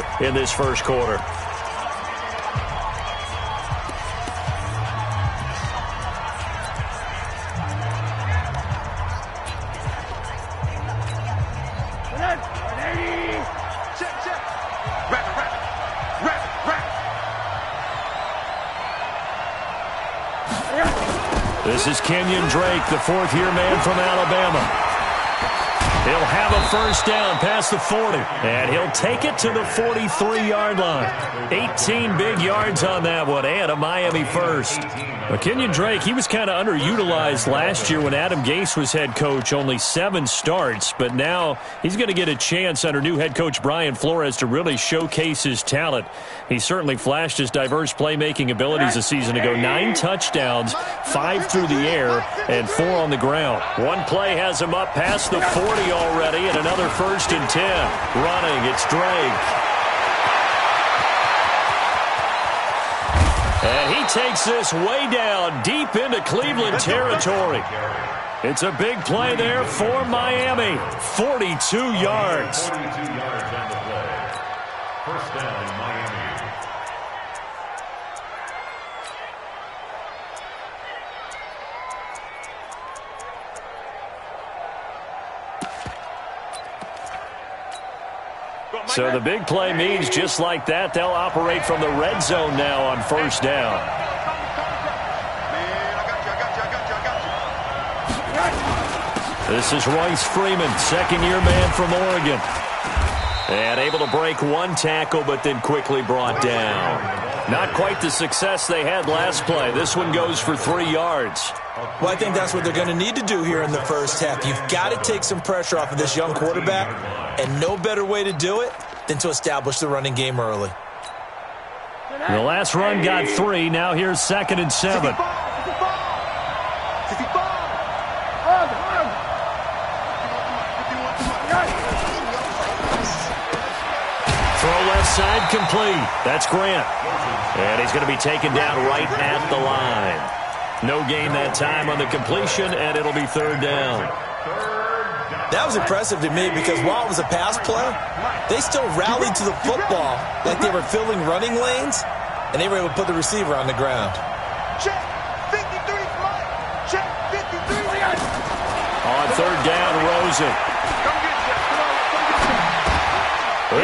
here in this first quarter. This is Kenyon Drake, the fourth-year man from Alabama. He'll have a first down past the 40, and he'll take it to the 43-yard line. 18 big yards on that one, and a Miami first. Well, Kenyon Drake, he was kind of underutilized last year when Adam Gase was head coach, only 7 starts, but now he's going to get a chance under new head coach Brian Flores to really showcase his talent. He certainly flashed his diverse playmaking abilities a season ago. 9 touchdowns, 5 through the air, and 4 on the ground. One play has him up past the 40 already, and another 1st and 10. Running, it's Drake. And he takes this way down, deep into Cleveland territory. It's a big play there for Miami. 42 yards. 42 yards on the play. First down, Miami. So the big play means just like that, they'll operate from the red zone now on first down. This is Royce Freeman, second-year man from Oregon. And able to break one tackle, but then quickly brought down. Not quite the success they had last play. This one goes for 3 yards. Well, I think that's what they're going to need to do here in the first half. You've got to take some pressure off of this young quarterback, and no better way to do it than to establish the running game early. The last run got 3. Now here's 2nd and 7. Throw left side complete. That's Grant. And he's going to be taken down right at the line. No gain that time on the completion, and it'll be 3rd down. That was impressive to me because while it was a pass play, they still rallied to the football like they were filling running lanes, and they were able to put the receiver on the ground. Check 53, check 53. On 3rd down, Rosen.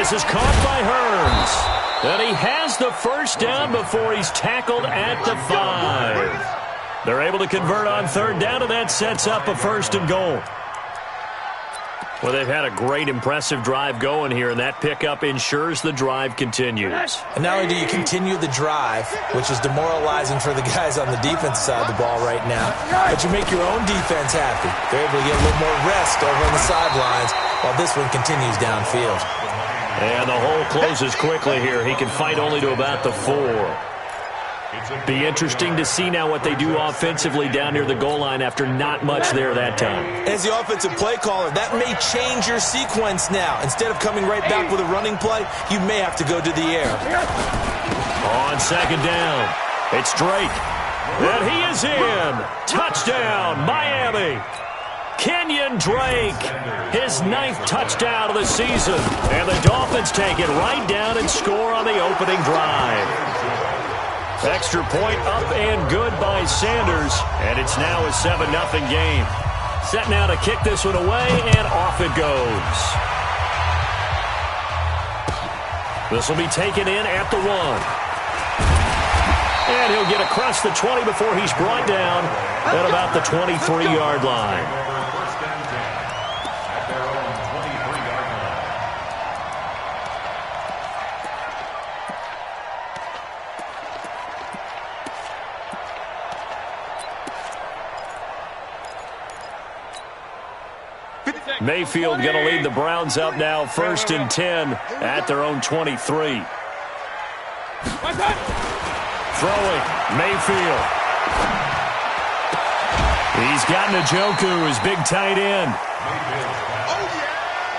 This is caught by Hearns. And he has the first down before he's tackled at the 5. They're able to convert on 3rd down, and that sets up a 1st and goal. Well, they've had a great, impressive drive going here, and that pickup ensures the drive continues. And not only do you continue the drive, which is demoralizing for the guys on the defensive side of the ball right now, but you make your own defense happy. They're able to get a little more rest over on the sidelines while this one continues downfield. And the hole closes quickly here. He can fight only to about the 4. Be interesting to see now what they do offensively down near the goal line after not much there that time. As the offensive play caller, that may change your sequence now. Instead of coming right back with a running play, you may have to go to the air. On 2nd down, it's Drake. And he is in. Touchdown, Miami. Kenyon Drake, his 9th touchdown of the season. And the Dolphins take it right down and score on the opening drive. Extra point up and good by Sanders, and it's now a 7-0 game. Set now to kick this one away, and off it goes. This will be taken in at the 1. And he'll get across the 20 before he's brought down at about the 23-yard line. Mayfield going to lead the Browns up now, 1st and 10 at their own 23. Throwing, Mayfield. He's got Njoku, his big tight end.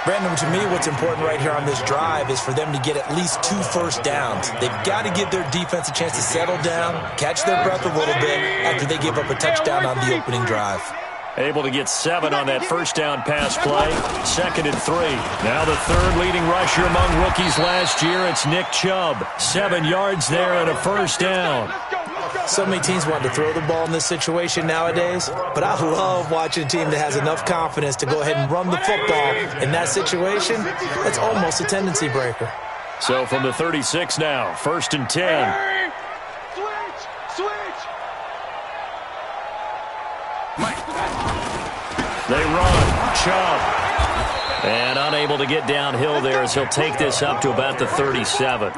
Brandon, to me, what's important right here on this drive is for them to get at least 2 first downs. They've got to give their defense a chance to settle down, catch their breath a little bit after they give up a touchdown on the opening drive. Able to get 7 on that first down pass play. 2nd and 3. Now the third leading rusher among rookies last year. It's Nick Chubb. 7 yards there and a first down. So many teams want to throw the ball in this situation nowadays, but I love watching a team that has enough confidence to go ahead and run the football. In that situation, that's almost a tendency breaker. So from the 36 now, 1st and 10. Switch. They run. Chubb. And unable to get downhill there as he'll take this up to about the 37.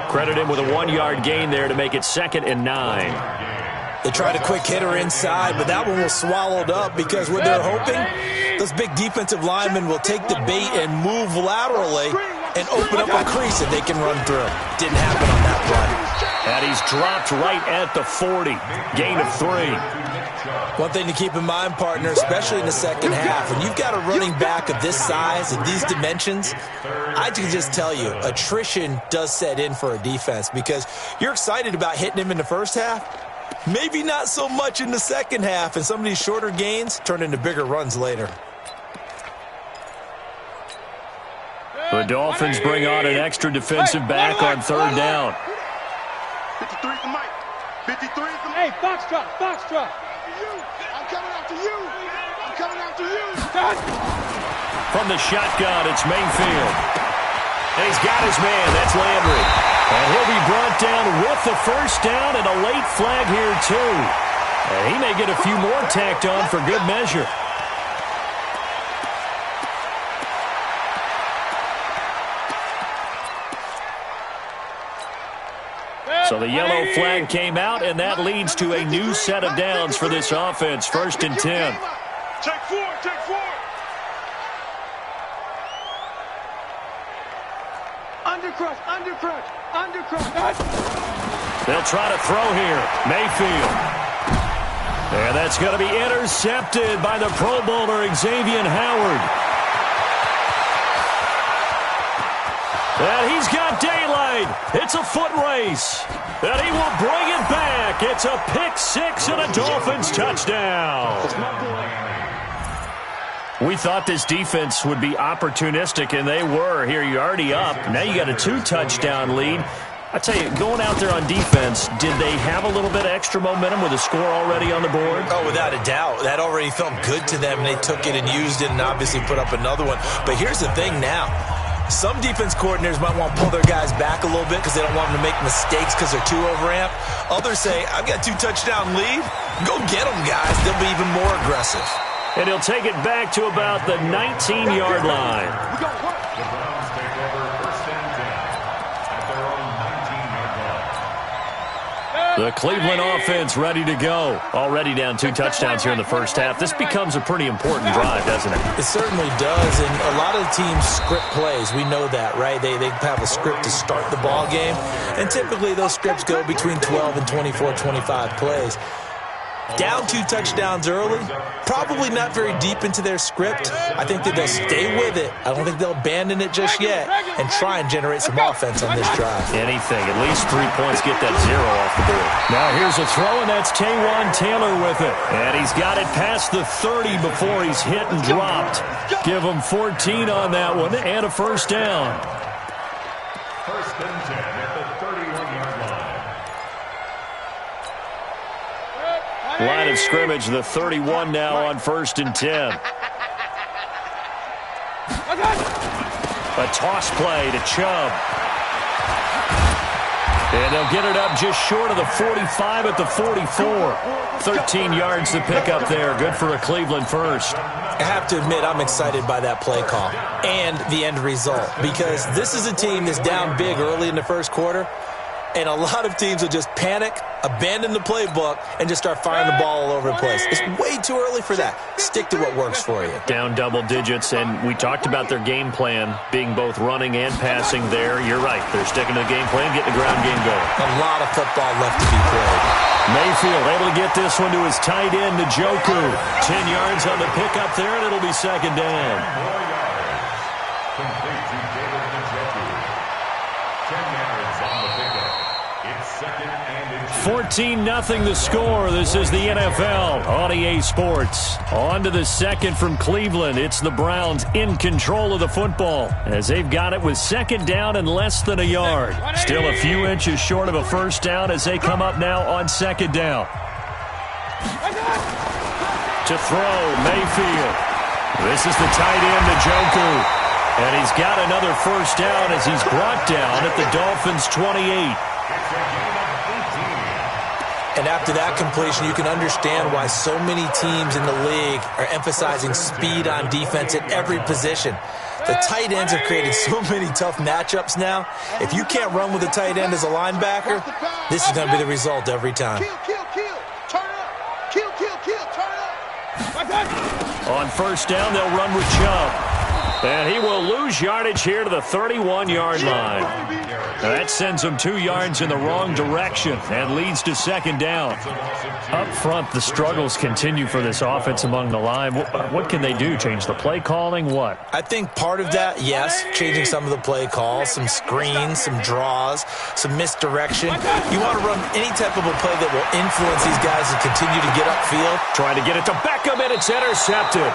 Credit him with a 1-yard gain there to make it 2nd and 9. They tried a quick hitter inside, but that one was swallowed up because what they're hoping, those big defensive linemen will take the bait and move laterally and open up a crease that they can run through. Didn't happen on that play. And he's dropped right at the 40. Gain of 3. One thing to keep in mind, partner, especially in the second half, when you've got a running back of this size, of these dimensions, I can just tell you, attrition does set in for a defense because you're excited about hitting him in the first half. Maybe not so much in the second half, and some of these shorter gains turn into bigger runs later. The Dolphins bring on an extra defensive back on 3rd down. 53 for Mike. 53 for Mike. Hey, Foxtrot. I'm coming after you. From the shotgun, it's Mayfield. And he's got his man. That's Landry. And he'll be brought down with the first down and a late flag here, too. And he may get a few more tacked on for good measure. So the yellow flag came out, and that leads to a new set of downs for this offense. 1st and 10. Take 4. Undercrush. They'll try to throw here. Mayfield. And that's going to be intercepted by the Pro Bowler, Xavier Howard. And he's got daylight. It's a foot race. And he will bring it back. It's a pick 6 and a Dolphins touchdown. We thought this defense would be opportunistic, and they were. Here, you're already up. Now you got a 2-touchdown lead. I tell you, going out there on defense, did they have a little bit of extra momentum with a score already on the board? Oh, without a doubt. That already felt good to them, and they took it and used it and obviously put up another one. But here's the thing now. Some defense coordinators might want to pull their guys back a little bit because they don't want them to make mistakes because they're too overamped. Others say, I've got a 2-touchdown lead. Go get them, guys. They'll be even more aggressive. And he'll take it back to about the 19-yard line. The Cleveland offense ready to go. Already down 2 touchdowns here in the first half. This becomes a pretty important drive, doesn't it? It certainly does, and a lot of teams script plays. We know that, right? They have a script to start the ball game, and typically those scripts go between 12 and 24, 25 plays. Down 2 touchdowns early, probably not very deep into their script. I think that they'll stay with it. I don't think they'll abandon it just yet and try and generate some offense on this drive. Anything. At least 3 points, get that 0 off the board. Now here's a throw, and that's Taywan Taylor with it. And he's got it past the 30 before he's hit and dropped. Give him 14 on that one and a first down. 1st and 10 at the 31-yard line. Line of scrimmage, the 31 now on 1st and 10. A toss play to Chubb. And they'll get it up just short of the 45 at the 44. 13 yards to pick up there. Good for a Cleveland first. I have to admit, I'm excited by that play call and the end result because this is a team that's down big early in the first quarter. And a lot of teams will just panic, abandon the playbook, and just start firing the ball all over the place. It's way too early for that. Stick to what works for you. Down double digits, and we talked about their game plan being both running and passing there. You're right. They're sticking to the game plan, getting the ground game going. A lot of football left to be played. Mayfield able to get this one to his tight end, Njoku. 10 yards on the pickup there, and it'll be 2nd down. 4 yards. Complete to David Njoku. 10 yards on the pickup. It's 14-0 the score. This is the NFL on EA Sports. On to the second from Cleveland. It's the Browns in control of the football as they've got it with second down and less than a yard. Still a few inches short of a first down as they come up now on second down. To throw, Mayfield. This is the tight end, Njoku. And he's got another first down as he's brought down at the Dolphins' 28. And after that completion, you can understand why so many teams in the league are emphasizing speed on defense at every position. The tight ends have created so many tough matchups now. If you can't run with a tight end as a linebacker, this is going to be the result every time. On first down, they'll run with Chubb. And he will lose yardage here to the 31-yard line. Now that sends him 2 yards in the wrong direction and leads to second down. Up front, the struggles continue for this offense among the line. What can they do? Change the play calling? What? I think part of that, yes, changing some of the play calls, some screens, some draws, some misdirection. You want to run any type of a play that will influence these guys to continue to get upfield. Trying to get it to Beckham, and it's intercepted.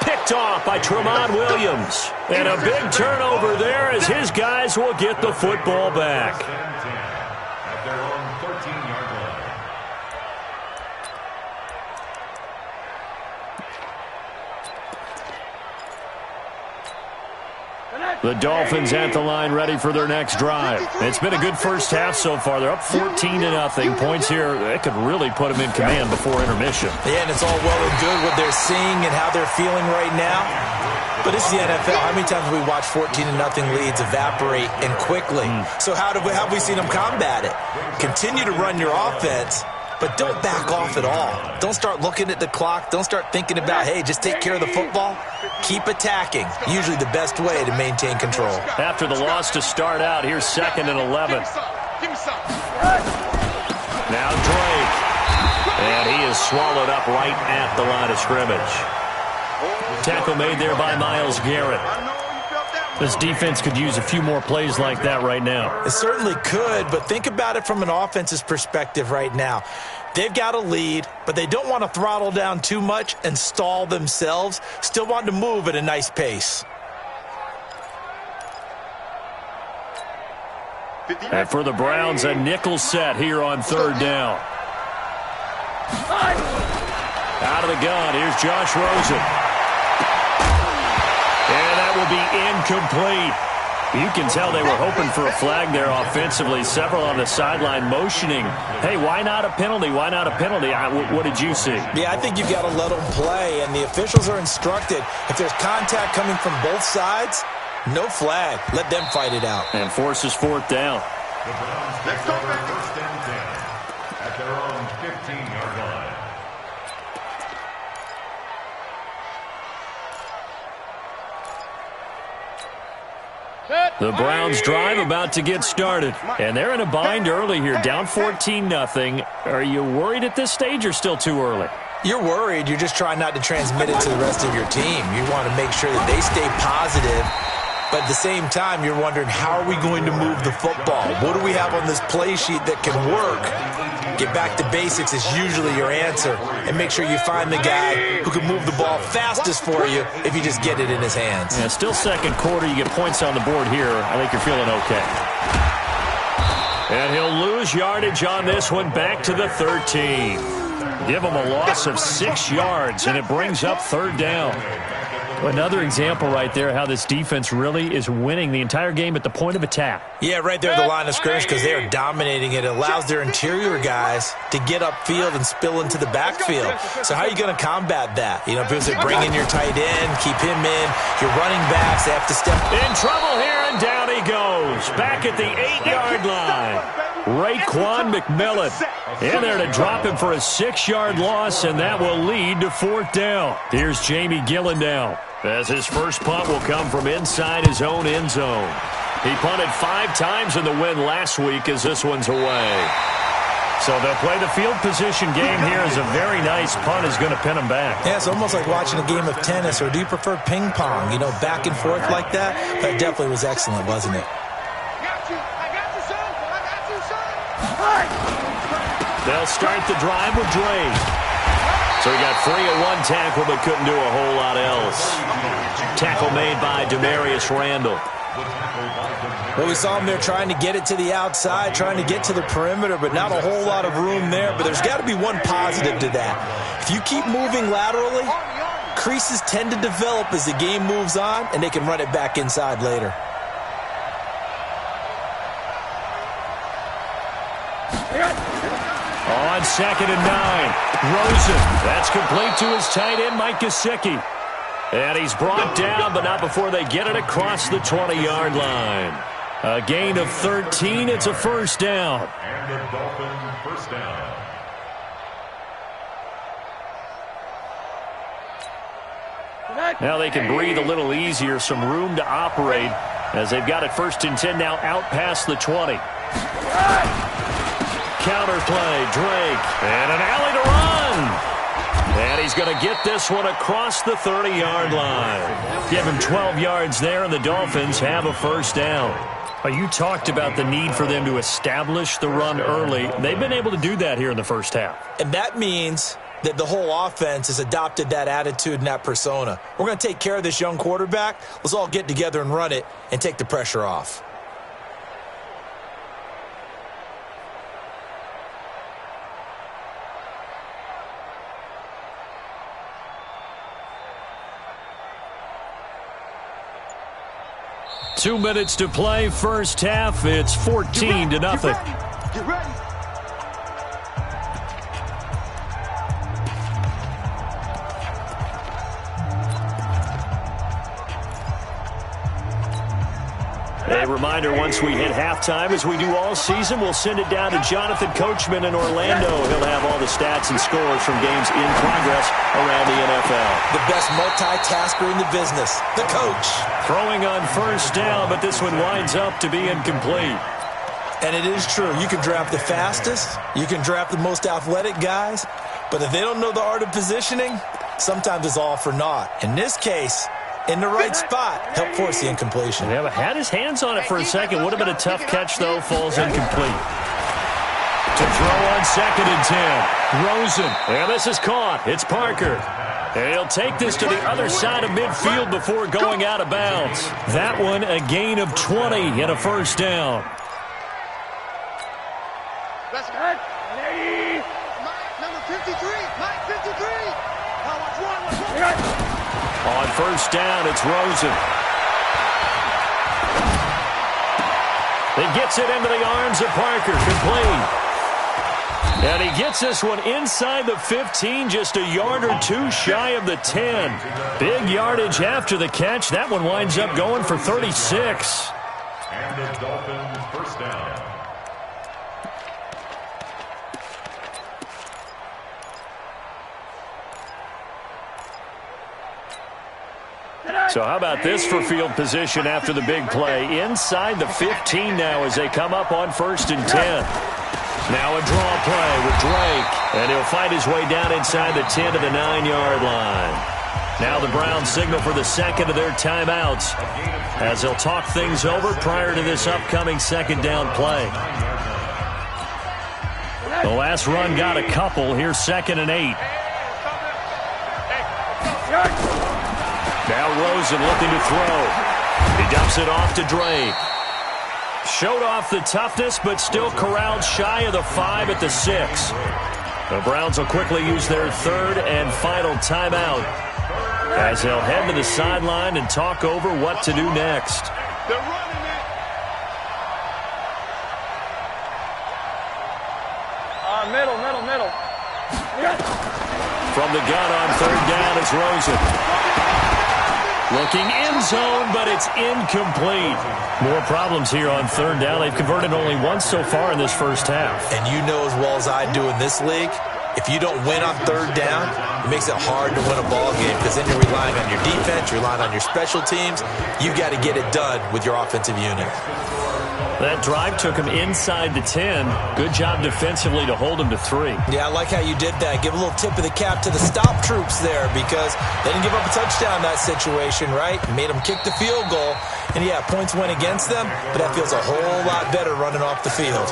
Picked off by Tramon Williams. And a big turnover there as his guys will get the football back. At their own 13-yard line. The Dolphins at the line ready for their next drive. It's been a good first half so far. They're up 14-0. Points here, that could really put them in command before intermission. Yeah, and it's all well and good what they're seeing and how they're feeling right now. But this is the NFL. How many times have we watched 14-0 leads evaporate and quickly? So how have we seen them combat it? Continue to run your offense, but don't back off at all. Don't start looking at the clock. Don't start thinking about, hey, just take care of the football. Keep attacking. Usually the best way to maintain control. After the loss to start out, here's 2nd and 11. Now Drake. And he is swallowed up right at the line of scrimmage. Tackle made there by Myles Garrett. This defense could use a few more plays like that right now. It certainly could, but think about it from an offense's perspective right now. They've got a lead, but they don't want to throttle down too much and stall themselves. Still want to move at a nice pace. And for the Browns, a nickel set here on third down. Out of the gun, here's Josh Rosen. And that will be incomplete. You can tell they were hoping for a flag there offensively. Several on the sideline motioning. Hey, why not a penalty? Why not a penalty? What did you see? Yeah, I think you've got to let them play, and the officials are instructed. If there's contact coming from both sides, no flag. Let them fight it out. And forces fourth down. The Browns take over first and 10 at their own 15-yard line. The Browns drive about to get started, and they're in a bind early here, down 14-0. Are you worried at this stage or still too early? You're worried. You're just trying not to transmit it to the rest of your team. You want to make sure that they stay positive, but at the same time, you're wondering, how are we going to move the football? What do we have on this play sheet that can work? Get back to basics is usually your answer, and make sure you find the guy who can move the ball fastest for you if you just get it in his hands. Yeah, still second quarter. You get points on the board here. I think you're feeling okay. And he'll lose yardage on this one, back to the 13. Give him a loss of 6 yards, and it brings up third down. Another example right there how this defense really is winning the entire game at the point of attack. Yeah, right there at the line of scrimmage, because they are dominating it. It allows their interior guys to get upfield and spill into the backfield. So how are you going to combat that? You know, people say bring in your tight end, keep him in. Your running backs, they have to step. In trouble here, and down he goes. Back at the 8-yard line. Raekwon McMillan in there to drop him for a 6-yard loss, and that will lead to fourth down. Here's Jamie Gillendown as his first punt will come from inside his own end zone. He punted 5 times in the win last week as this one's away. So they'll play the field position game here as a very nice punt is going to pin him back. Yeah, it's almost like watching a game of tennis, or do you prefer ping pong? You know, back and forth like that? That definitely was excellent, wasn't it? They'll start the drive with Drake. So he got free of one tackle but couldn't do a whole lot else. Tackle made by Demarius Randall. Well, we saw him there trying to get it to the outside, trying to get to the perimeter, but not a whole lot of room there. But there's got to be one positive to that. If you keep moving laterally, creases tend to develop as the game moves on, and they can run it back inside later. On 2nd and 9, Rosen. That's complete to his tight end, Mike Gesicki. And he's brought down, but not before they get it across the 20-yard line. A gain of 13. It's a first down. And the Dolphins first down. Now they can breathe a little easier, some room to operate as they've got it 1st and 10 now out past the 20. Counter play, Drake, and an alley to run. And he's going to get this one across the 30-yard line. Give him 12 yards there, and the Dolphins have a first down. You talked about the need for them to establish the run early. They've been able to do that here in the first half. And that means that the whole offense has adopted that attitude and that persona. We're going to take care of this young quarterback. Let's all get together and run it and take the pressure off. Two minutes to play, first half. It's 14-0. Get ready. A reminder, once we hit halftime, as we do all season, we'll send it down to Jonathan Coachman in Orlando. He'll have all the stats and scores from games in progress around the NFL. The best multitasker in the business, the coach. Throwing on first down, but this one winds up to be incomplete. And it is true. You can draft the fastest. You can draft the most athletic guys. But if they don't know the art of positioning, sometimes it's all for naught. In this case, in the right spot, help force the incompletion. Yeah, but had his hands on it for a second. Would have been a tough catch, though. Falls incomplete. To throw on 2nd and 10. Rosen. And this is caught. It's Parker. And he'll take this to the other side of midfield before going out of bounds. That one, a gain of 20 and a first down. Let's go. Mike, number 53. Mike, 53. Watch one. On first down, it's Rosen. He gets it into the arms of Parker, complete. And he gets this one inside the 15, just a yard or two shy of the 10. Big yardage after the catch. That one winds up going for 36. And the Dolphins first down. So how about this for field position after the big play? Inside the 15 now as they come up on 1st and 10. Now a draw play with Drake. And he'll fight his way down inside the 10 to the 9-yard line. Now the Browns signal for the second of their timeouts as they'll talk things over prior to this upcoming second down play. The last run got a couple. Here's 2nd and 8. Now Rosen looking to throw. He dumps it off to Drake. Showed off the toughness, but still corralled shy of the 5 at the 6. The Browns will quickly use their third and final timeout as they'll head to the sideline and talk over what to do next. They're running it. Middle. From the gun on 3rd down, it's Rosen. Looking end zone, but it's incomplete. More problems here on 3rd down. They've converted only once so far in this first half. And you know as well as I do in this league, if you don't win on 3rd down, it makes it hard to win a ball game because then you're relying on your defense, you're relying on your special teams. You've got to get it done with your offensive unit. That drive took him inside the 10. Good job defensively to hold him to 3. Yeah, I like how you did that. Give a little tip of the cap to the stop troops there because they didn't give up a touchdown in that situation, right? Made them kick the field goal. And, yeah, points went against them, but that feels a whole lot better running off the field.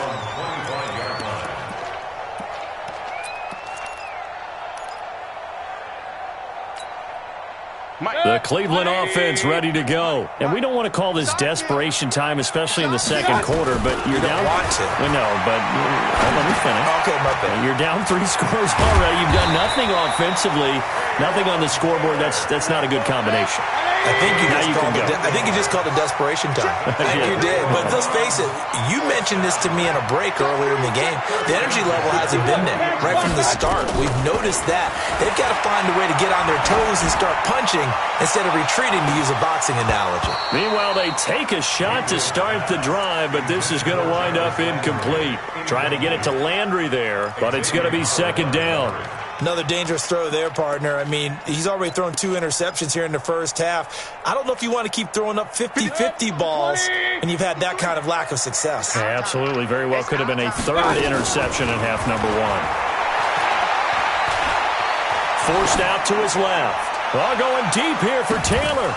The Cleveland offense ready to go. And we don't want to call this desperation time, especially in the second quarter, but you're down. Well, no, but let me finish. Okay, my bad. You're down 3 scores already. You've done nothing offensively, nothing on the scoreboard. That's not a good combination. I think you just called it desperation time. I think you did. But let's face it, you mentioned this to me in a break earlier in the game. The energy level hasn't been there right from the start. We've noticed that. They've got to find a way to get on their toes and start punching instead of retreating, to use a boxing analogy. Meanwhile, they take a shot to start the drive, but this is going to wind up incomplete. Trying to get it to Landry there, but it's going to be second down. Another dangerous throw there, partner. I mean, he's already thrown 2 interceptions here in the first half. I don't know if you want to keep throwing up 50-50 balls, and you've had that kind of lack of success. Yeah, absolutely. Very well could have been a 3rd interception in half number 1. Forced out to his left. Well, going deep here for Taylor.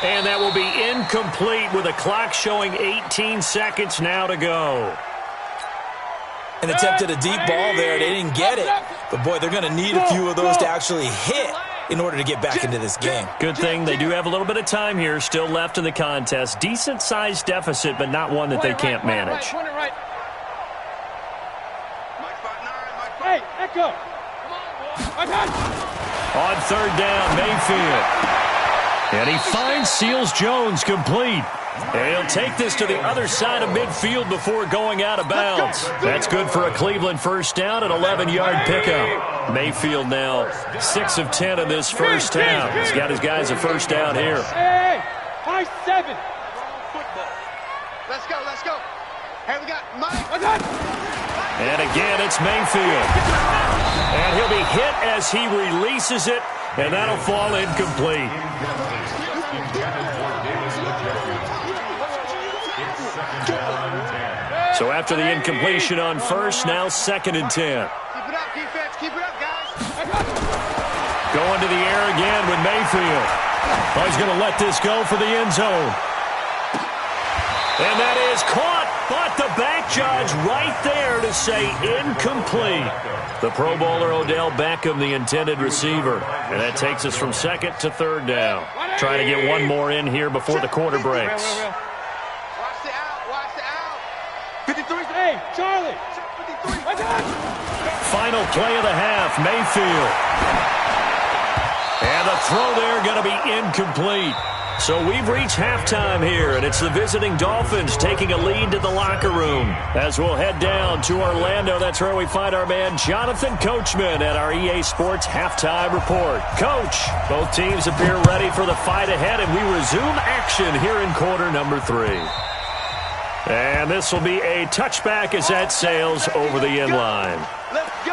And that will be incomplete with a clock showing 18 seconds now to go. An attempt at a deep ball there. They didn't get it. But, boy, they're going to need a few of those to actually hit in order to get back into this game. Good thing they do have a little bit of time here still left in the contest. Decent-sized deficit, but not one that they can't manage. Hey, Echo. On 3rd down, Mayfield. And he finds Seals Jones complete. And he'll take this to the other side of midfield before going out of bounds. That's good for a Cleveland first down, an 11-yard pickup. Mayfield now 6 of 10 in this first half. He's got his guys a first down here. Hey, high 7. Let's go, let's go. Hey, we got Mike. And again, it's Mayfield. And he'll be hit as he releases it, and that'll fall incomplete. So after the incompletion on first, now 2nd and 10. Keep it up, defense. Keep it up, guys. Going to the air again with Mayfield. Oh, he's going to let this go for the end zone. And that is caught, but the back judge right there to say incomplete. The Pro Bowler Odell Beckham, the intended receiver. And that takes us from 2nd to 3rd down. Trying to get one more in here before the quarter breaks. Watch the out, watch the out. 53. Hey, Charlie. 53. Final play of the half, Mayfield. And the throw there going to be incomplete. So we've reached halftime here, and it's the visiting Dolphins taking a lead to the locker room. As we'll head down to Orlando, that's where we find our man Jonathan Coachman at our EA Sports Halftime Report. Coach, both teams appear ready for the fight ahead, and we resume action here in quarter number 3. And this will be a touchback as that sails over the end line. Let's go.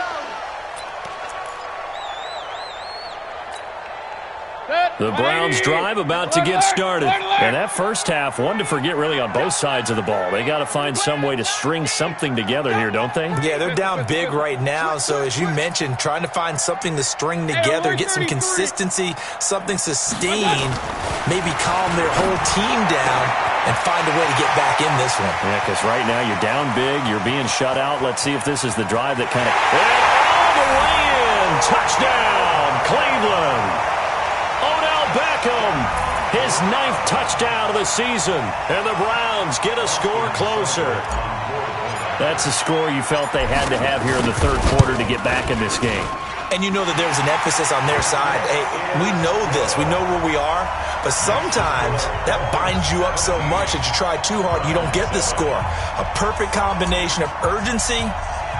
The Browns drive about to get started. And that first half, one to forget really on both sides of the ball. They got to find some way to string something together here, don't they? Yeah, they're down big right now. So as you mentioned, trying to find something to string together, get some consistency, something sustained, maybe calm their whole team down and find a way to get back in this one. Yeah, because right now you're down big, you're being shut out. Let's see if this is the drive that kind of... all the way in! Touchdown, Cleveland! Odell Beckham, his 9th touchdown of the season, and the Browns get a score closer. That's a score you felt they had to have here in the 3rd quarter to get back in this game. And you know that there's an emphasis on their side. Hey, we know this. We know where we are. But sometimes that binds you up so much that you try too hard, you don't get the score. A perfect combination of urgency,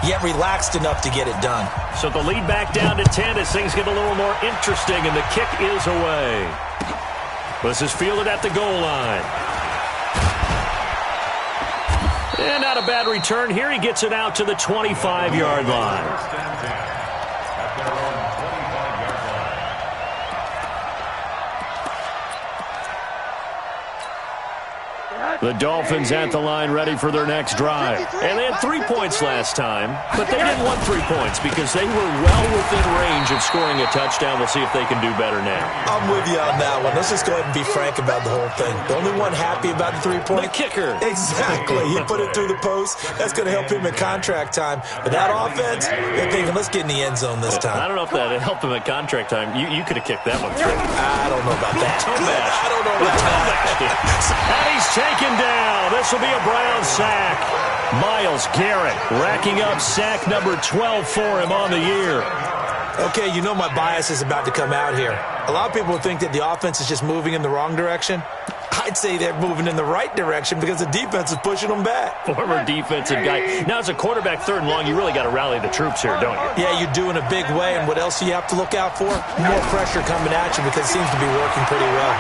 yet relaxed enough to get it done. So the lead back down to 10 as things get a little more interesting, and the kick is away. This is fielded at the goal line. And not a bad return here. He gets it out to the 25-yard line. The Dolphins at the line ready for their next drive. And they had 3 points last time, but they didn't want 3 points because they were well within range of scoring a touchdown. We'll see if they can do better now. I'm with you on that one. Let's just go ahead and be frank about the whole thing. The only one happy about the 3-point? The kicker. Exactly. He put it through the post. That's going to help him at contract time. But that offense, they're thinking, let's get in the end zone this time. I don't know if that helped him at contract time. You could have kicked that one through. I don't know about that. I don't know about that. And he's taken down. This will be a Brown sack. Myles Garrett racking up sack number 12 for him on the year. Okay, you know my bias is about to come out here. A lot of people think that the offense is just moving in the wrong direction. I'd say they're moving in the right direction because the defense is pushing them back. Former defensive guy. Now, as a quarterback, 3rd and long, you really got to rally the troops here, don't you? Yeah, you do in a big way. And what else do you have to look out for? More pressure coming at you because it seems to be working pretty well.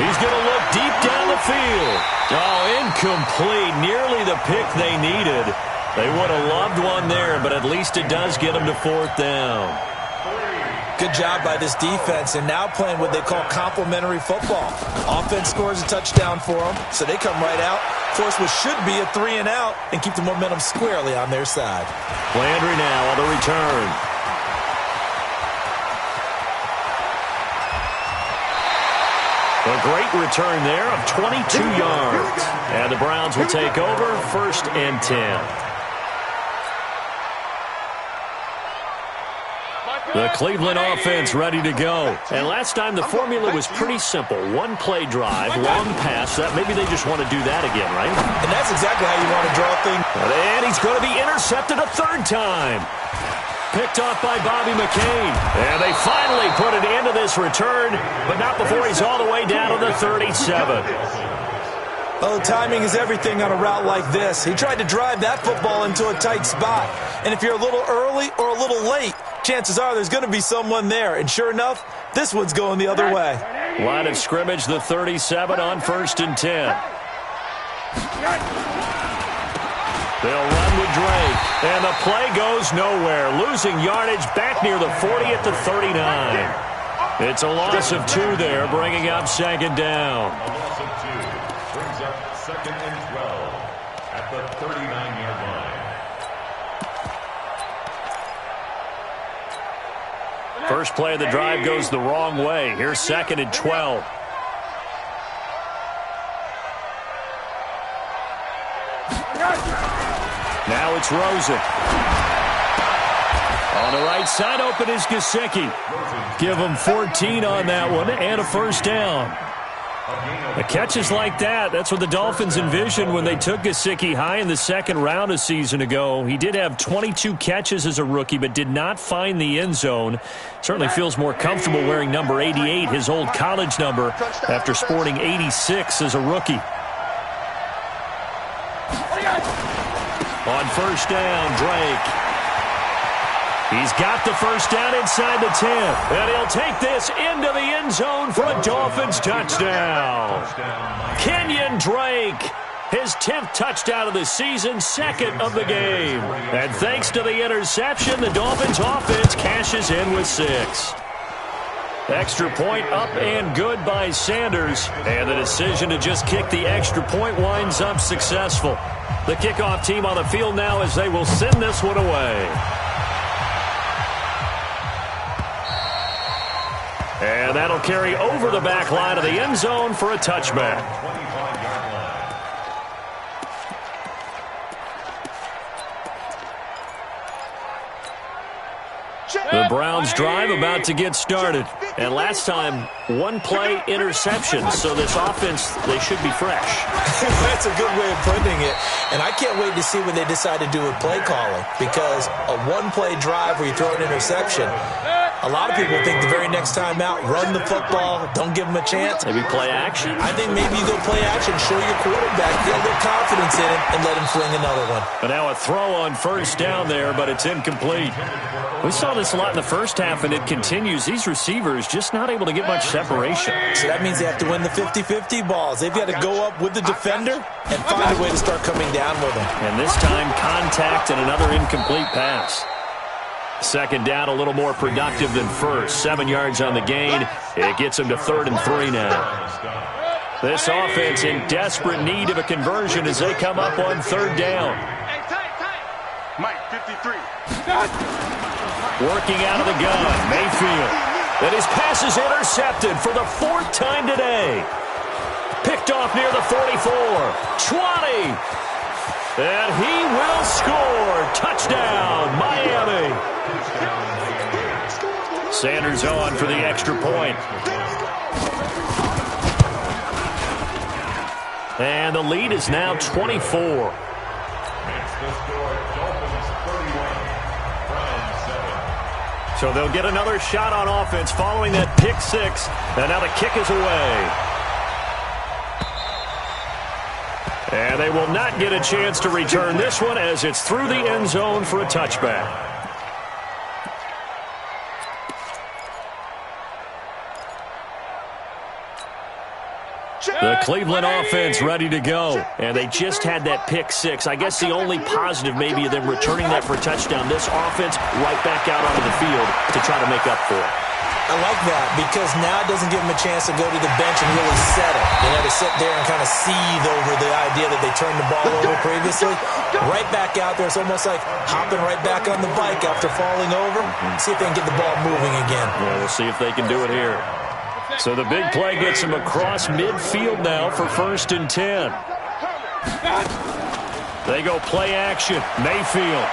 He's going to look deep down the field. Oh, incomplete. Nearly the pick they needed. They would have loved one there, but at least it does get them to 4th down. Good job by this defense, and now playing what they call complementary football. Offense scores a touchdown for them, so they come right out, force what should be a 3-and-out, and keep the momentum squarely on their side. Landry now on the return. A great return there of 22 yards. And the Browns will take over 1st and 10. The Cleveland offense ready to go. And last time the formula was pretty simple. 1-play drive, long pass. That maybe they just want to do that again, right? And that's exactly how you want to draw things. And he's going to be intercepted a 3rd time. Picked off by Bobby McCain. And they finally put an end to this return, but not before he's all the way down to the 37. Well, the timing is everything on a route like this. He tried to drive that football into a tight spot. And if you're a little early or a little late, chances are there's going to be someone there. And sure enough, this one's going the other way. Line of scrimmage, the 37 on 1st and 10. They'll run with Drake. And the play goes nowhere. Losing yardage back near the 40 at the 39. It's a loss of 2 there, bringing up 2nd down. A loss of 2 brings up 2nd and 12 at the 39-yard line. First play of the drive goes the wrong way. Here's 2nd and 12. Now it's Rosen. On the right side, open is Gesicki. Give him 14 on that one and a 1st down. The catches like that, that's what the Dolphins envisioned when they took Gesicki high in the 2nd round a season ago. He did have 22 catches as a rookie, but did not find the end zone. Certainly feels more comfortable wearing number 88, his old college number, after sporting 86 as a rookie. On 1st down, Drake. He's got the 1st down inside the 10. And he'll take this into the end zone for a Dolphins touchdown. Kenyon Drake, his 10th touchdown of the season, 2nd of the game. And thanks to the interception, the Dolphins offense cashes in with 6. Extra point up and good by Sanders. And the decision to just kick the extra point winds up successful. The kickoff team on the field now as they will send this one away. And that'll carry over the back line of the end zone for a touchback. The Browns drive about to get started. And last time, 1-play interception. So this offense, they should be fresh. That's a good way of putting it. And I can't wait to see when they decide to do with play calling. Because a 1-play drive where you throw an interception, a lot of people think the very next time out, run the football, don't give them a chance. Maybe play action? I think maybe you go play action, show your quarterback, get a little confidence in him, and let him fling another one. And now a throw on 1st down there, but it's incomplete. We saw this a lot in the first half, and it continues. These receivers just not able to get much separation. So that means they have to win the 50-50 balls. They've got to go up with the defender and find a way to start coming down with them. And this time, contact and another incomplete pass. 2nd down, a little more productive than 1st. 7 yards on the gain. It gets him to 3rd and 3 now. This offense in desperate need of a conversion as they come up on third down. Hey, tight. Mike, 53. Working out of the gun, Mayfield. And his pass is intercepted for the fourth time today. Picked off near the 44. 20. And he will score. Touchdown, Miami. Sanders on for the extra point. And the lead is now 24. So they'll get another shot on offense following that pick six. And now the kick is away. And they will not get a chance to return this one as it's through the end zone for a touchback. The Cleveland offense ready to go. And they just had that pick six. I guess the only positive maybe of them returning that for a touchdown. This offense right back out onto the field to try to make up for it. I like that because now it doesn't give them a chance to go to the bench and really settle. To sit there and kind of seethe over the idea that they turned the ball over previously. Right back out there. It's almost like hopping right back on the bike after falling over. See if they can get the ball moving again. Well, we'll see if they can do it here. So the big play gets him across midfield now for 1st and 10. They go play action. Mayfield.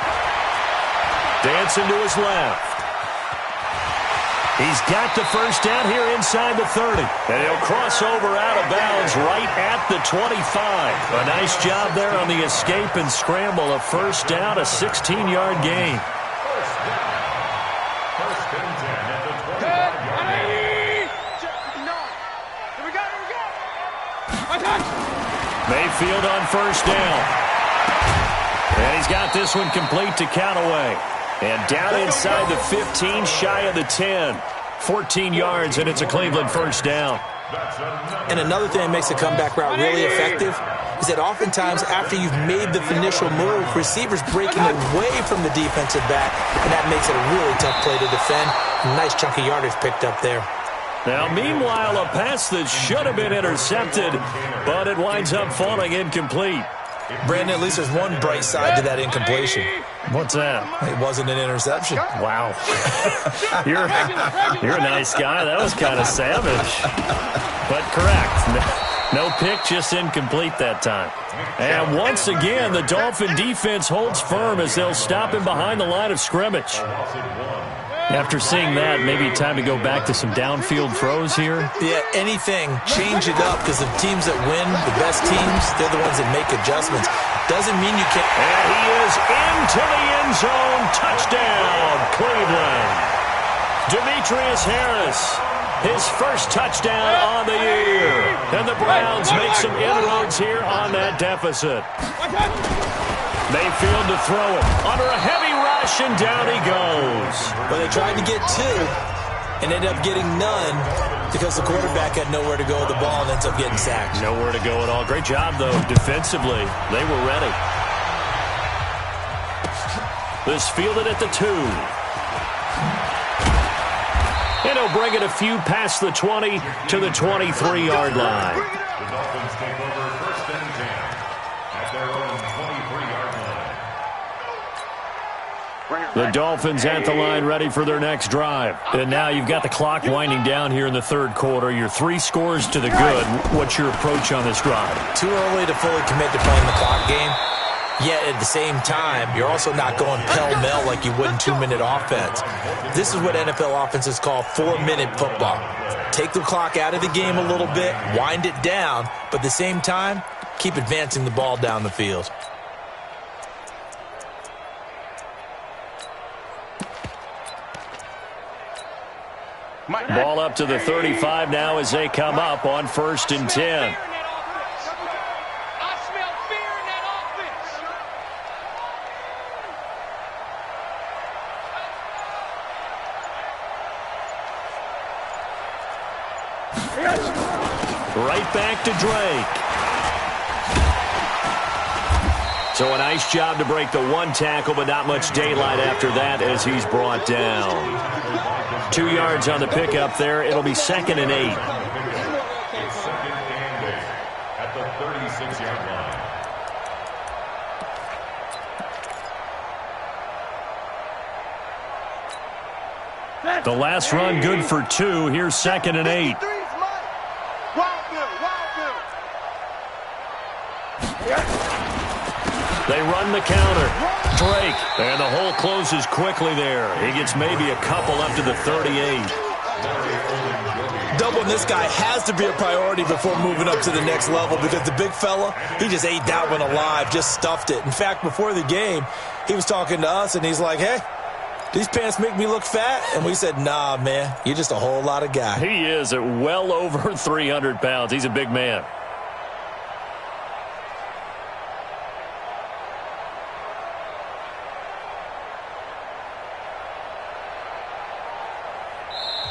Dancing to his left. He's got the first down here inside the 30. And he'll cross over out of bounds right at the 25. A nice job there on the escape and scramble. A first down, a 16-yard gain. First and 10 at the 25-yard line. Mayfield on first down. And he's got this one complete to Callaway. And down inside the 15, shy of the 10. 14 yards, and it's a Cleveland first down. And another thing that makes the comeback route really effective is that oftentimes after you've made the initial move, receivers breaking away from the defensive back, and that makes it a really tough play to defend. A nice chunk of yardage picked up there. Now, meanwhile, a pass that should have been intercepted, but it winds up falling incomplete. Brandon, at least there's one bright side to that incompletion. What's that? It wasn't an interception. Wow. You're a nice guy. That was kind of savage. But correct. No pick, just incomplete that time. And once again, the Dolphin defense holds firm as they'll stop him behind the line of scrimmage. After seeing that, maybe time to go back to some downfield throws here. Yeah, anything. Change it up because the teams that win, the best teams, they're the ones that make adjustments. Doesn't mean you can't. And he is into the end zone. Touchdown, Cleveland. Demetrius Harris, his first touchdown on the year. And the Browns make some inroads here on that deficit. Mayfield to throw it under a heavy rush, and down he goes. But they tried to get two and ended up getting none because the quarterback had nowhere to go with the ball and ends up getting sacked. Nowhere to go at all. Great job, though, defensively. They were ready. This fielded at the 2. And he'll bring it a few past the 20 to the 23-yard line. The Dolphins take over 1st and 10 at their own 23-yard line. The Dolphins at the line ready for their next drive. And now you've got the clock winding down here in the third quarter. You're 3 scores to the good. What's your approach on this drive? Too early to fully commit to playing the clock game. Yet at the same time, you're also not going pell-mell like you would in 2-minute offense. This is what NFL offenses call 4-minute football. Take the clock out of the game a little bit, wind it down, but at the same time, keep advancing the ball down the field. Ball up to the 35 now as they come up on 1st and 10. Right back to Drake. So a nice job to break the 1 tackle, but not much daylight after that as he's brought down. 2 yards on the pickup there. It'll be 2nd and 8. The last run good for 2. Here's 2nd and 8. They run the counter. Drake. And the hole closes quickly there. He gets maybe a couple up to the 38. Doubling this guy has to be a priority before moving up to the next level because the big fella, he just ate that one alive, just stuffed it. In fact, before the game, he was talking to us, and he's like, hey, these pants make me look fat? And we said, nah, man, you're just a whole lot of guy. He is at well over 300 pounds. He's a big man.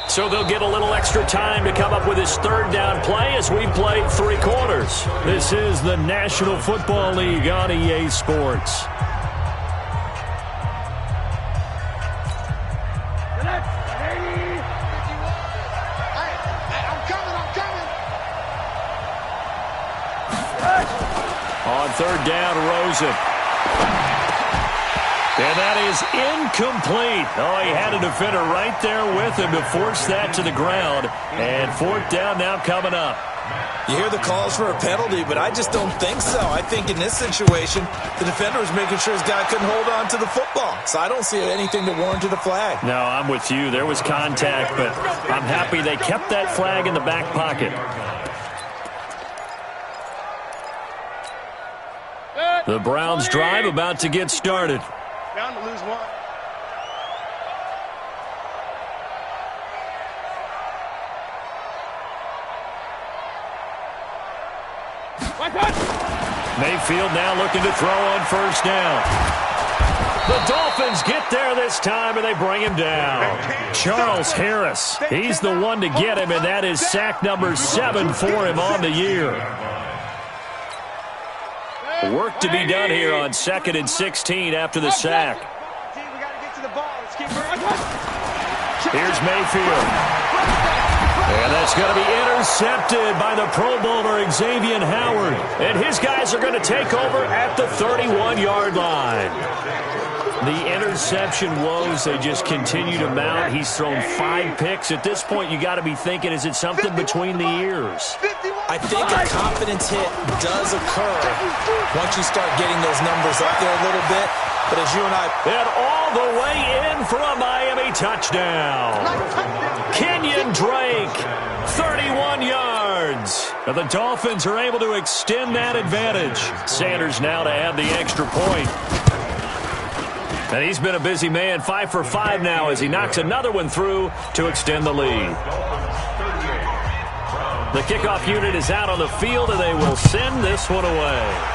So they'll get a little extra time to come up with his 3rd down play as we've played 3 quarters. This is the National Football League on EA Sports. On 3rd down, Rosen. And that is incomplete. Oh, he had a defender right there with him to force that to the ground. And 4th down now coming up. You hear the calls for a penalty, but I just don't think so. I think in this situation, the defender was making sure his guy couldn't hold on to the football. So I don't see anything that warranted a flag. No, I'm with you. There was contact, but I'm happy they kept that flag in the back pocket. The Browns drive about to get started. Down to lose 1. Mayfield now looking to throw on 1st down. The Dolphins get there this time, and they bring him down. Charles Harris, he's the one to get him, and that is sack number 7 for him on the year. Work to be done here on 2nd and 16 after the sack. Here's Mayfield. And that's going to be intercepted by the Pro Bowler Xavier Howard. And his guys are going to take over at the 31-yard line. The interception woes, they just continue to mount. He's thrown 5 picks. At this point, you got to be thinking, is it something between the ears? I think a confidence hit does occur once you start getting those numbers up there a little bit. But as you and I... And all the way in for a Miami touchdown. Kenyon Drake, 31 yards. And the Dolphins are able to extend that advantage. Sanders now to add the extra point. And he's been a busy man, 5 for 5 now as he knocks another one through to extend the lead. The kickoff unit is out on the field, and they will send this one away.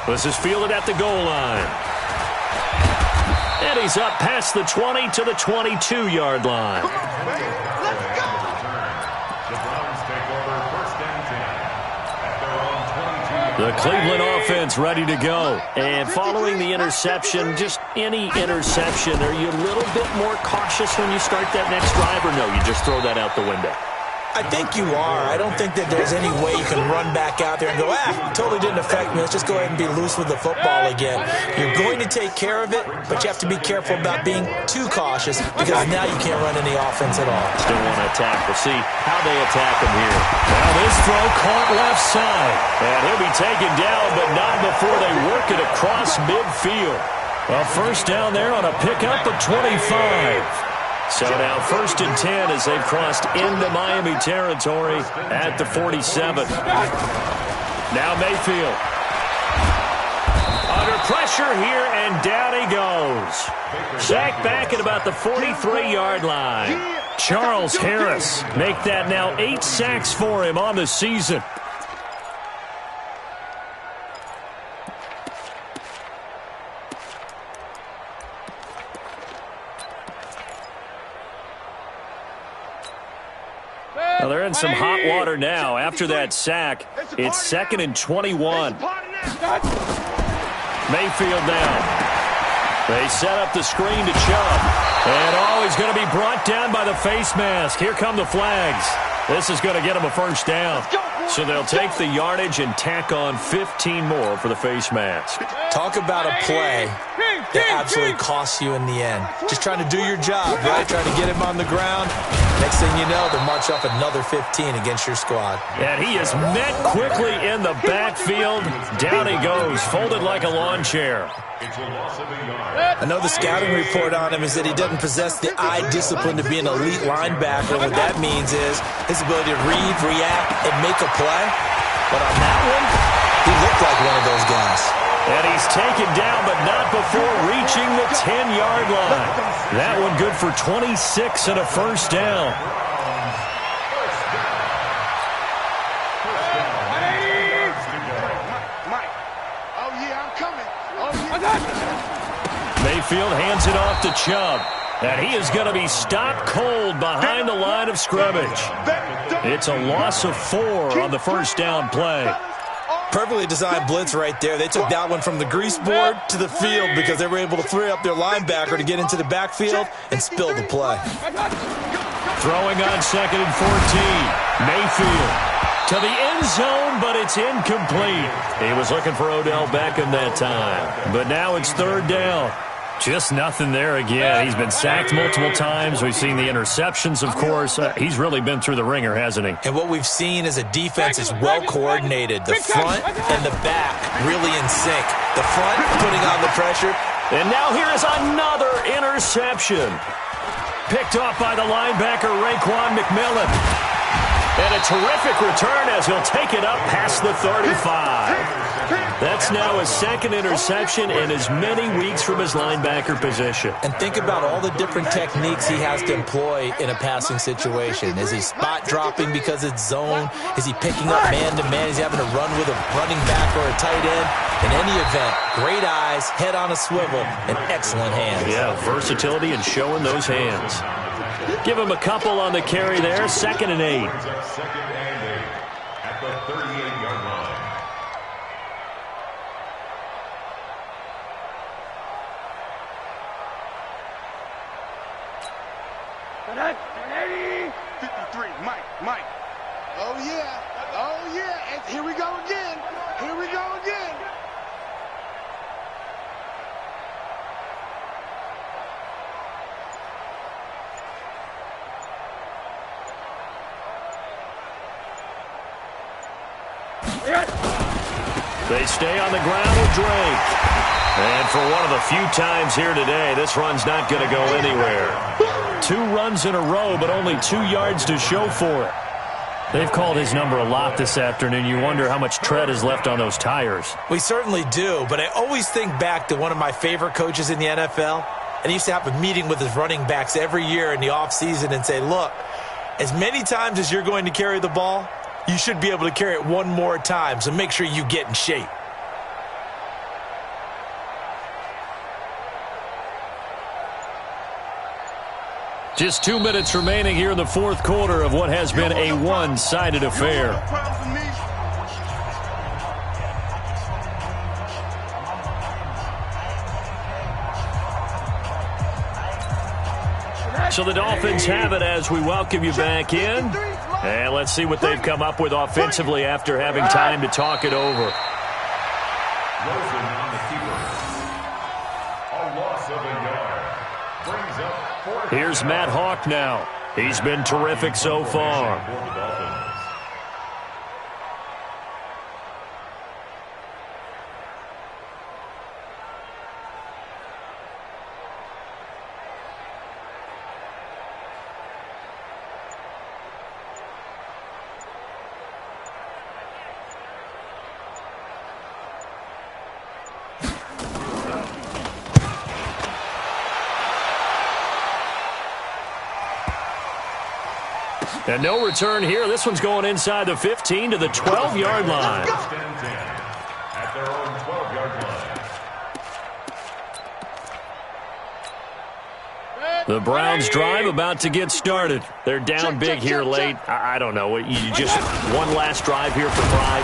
This is fielded at the goal line. And he's up past the 20 to the 22-yard line. Let's go! The Browns take over 1st and 10 at their own 22-yard line. The Cleveland offense ready to go. And following the interception, just any interception, are you a little bit more cautious when you start that next drive, or no, you just throw that out the window? I think you are. I don't think that there's any way you can run back out there and go, totally didn't affect me. Let's just go ahead and be loose with the football again. You're going to take care of it, but you have to be careful about being too cautious because now you can't run any offense at all. Still want to attack. We'll see how they attack him here. Now this throw caught left side. And he'll be taken down, but not before they work it across midfield. Well, 1st down there on a pickup of 25. So now 1st and 10 as they've crossed into Miami territory at the 47. Now Mayfield. Under pressure here, and down he goes. Sacked back at about the 43-yard line. Charles Harris make that now 8 sacks for him on the season. Well, they're in some hot water now. After that sack, it's 2nd and 21. Mayfield now. They set up the screen to Chubb. And, he's going to be brought down by the face mask. Here come the flags. This is going to get him a 1st down. So they'll take the yardage and tack on 15 more for the face mask. Talk about a play that absolutely costs you in the end. Just trying to do your job, right? Trying to get him on the ground. Next thing you know, they'll march off another 15 against your squad. And he is met quickly in the backfield. Down he goes, folded like a lawn chair. I know the scouting report on him is that he doesn't possess the eye discipline to be an elite linebacker. What that means is his ability to read, react, and make a play. But on that one, he looked like one of those guys. And he's taken down, but not before reaching the 10-yard line. That one good for 26 and a first down. Mayfield hands it off to Chubb. And he is going to be stopped cold behind the line of scrimmage. It's a loss of 4 on the first down play. Perfectly designed blitz right there. They took that one from the grease board to the field because they were able to free up their linebacker to get into the backfield and spill the play. Throwing on 2nd and 14. Mayfield to the end zone, but it's incomplete. He was looking for Odell Beckham that time. But now it's 3rd down. Just nothing there again. He's been sacked multiple times. We've seen the interceptions, of course. He's really been through the ringer, hasn't he? And what we've seen is a defense is well coordinated. The front and the back really in sync. The front putting on the pressure. And now here is another interception. Picked off by the linebacker, Raekwon McMillan. And a terrific return as he'll take it up past the 35. That's now his 2nd interception in as many weeks from his linebacker position. And think about all the different techniques he has to employ in a passing situation. Is he spot dropping because it's zone? Is he picking up man-to-man? Is he having to run with a running back or a tight end? In any event, great eyes, head on a swivel, and excellent hands. Yeah, versatility and showing those hands. Give him a couple on the carry there. 2nd and 8. 2nd and 8 at the 38-yard line. Mike. Oh, yeah. And here we go again. They stay on the ground with Drake. And for one of the few times here today, this run's not going to go anywhere. 2 runs in a row, but only 2 yards to show for it. They've called his number a lot this afternoon. You wonder how much tread is left on those tires. We certainly do, but I always think back to one of my favorite coaches in the NFL. And he used to have a meeting with his running backs every year in the offseason and say, look, as many times as you're going to carry the ball, you should be able to carry it one more time, so make sure you get in shape. Just 2 minutes remaining here in the 4th quarter of what has been a one-sided affair. So the Dolphins have it as we welcome you back in. And let's see what they've come up with offensively after having time to talk it over. Rosen on the keeper. A loss of a yard. Brings up 4th. Here's Matt Hawk now. He's been terrific so far. And no return here. This one's going inside the 15 to the 12-yard line. At their own 12-yard line. The Browns drive about to get started. They're down big here late. I don't know. You just one last drive here for pride.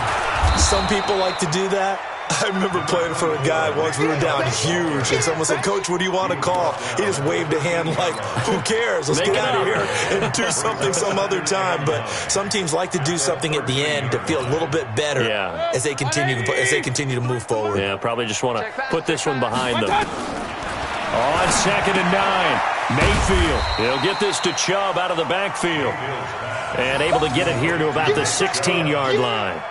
Some people like to do that. I remember playing for a guy once. We were down huge, and someone said, Coach, what do you want to call? He just waved a hand like, who cares? Let's get out of here and do something some other time. But some teams like to do something at the end to feel a little bit better as they continue to move forward. Yeah, probably just want to put this one behind them. On 2nd and 9, Mayfield. He'll get this to Chubb out of the backfield. And able to get it here to about the 16-yard line.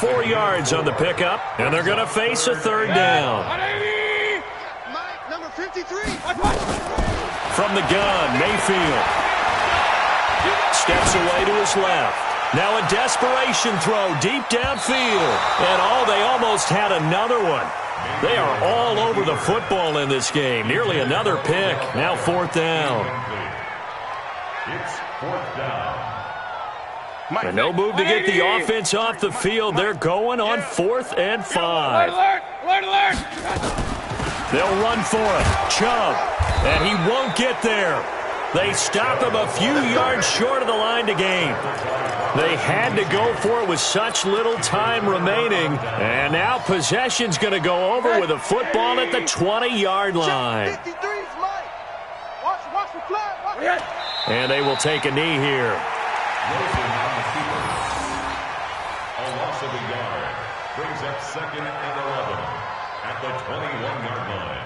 4 yards on the pickup, and they're going to face a 3rd down. Mike, number 53. From the gun, Mayfield steps away to his left. Now a desperation throw deep downfield. And they almost had another one. They are all over the football in this game. Nearly another pick. Now 4th down. It's 4th down. And no move to get the offense off the field. They're going on 4th and 5. Alert! They'll run for it. Chubb. And he won't get there. They stop him a few yards short of the line to gain. They had to go for it with such little time remaining. And now possession's going to go over with a football at the 20-yard line. 53's Mike. Watch the flag. And they will take a knee here. Rosen on the keeper. A loss of a yard. Brings up 2nd and 11 at the 21-yard line.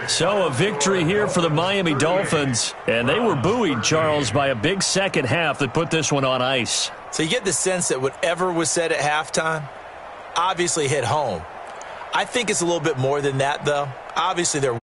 So a victory here for the Miami Dolphins. And they were buoyed, Charles, by a big second half that put this one on ice. So you get the sense that whatever was said at halftime obviously hit home. I think it's a little bit more than that, though. Obviously, they're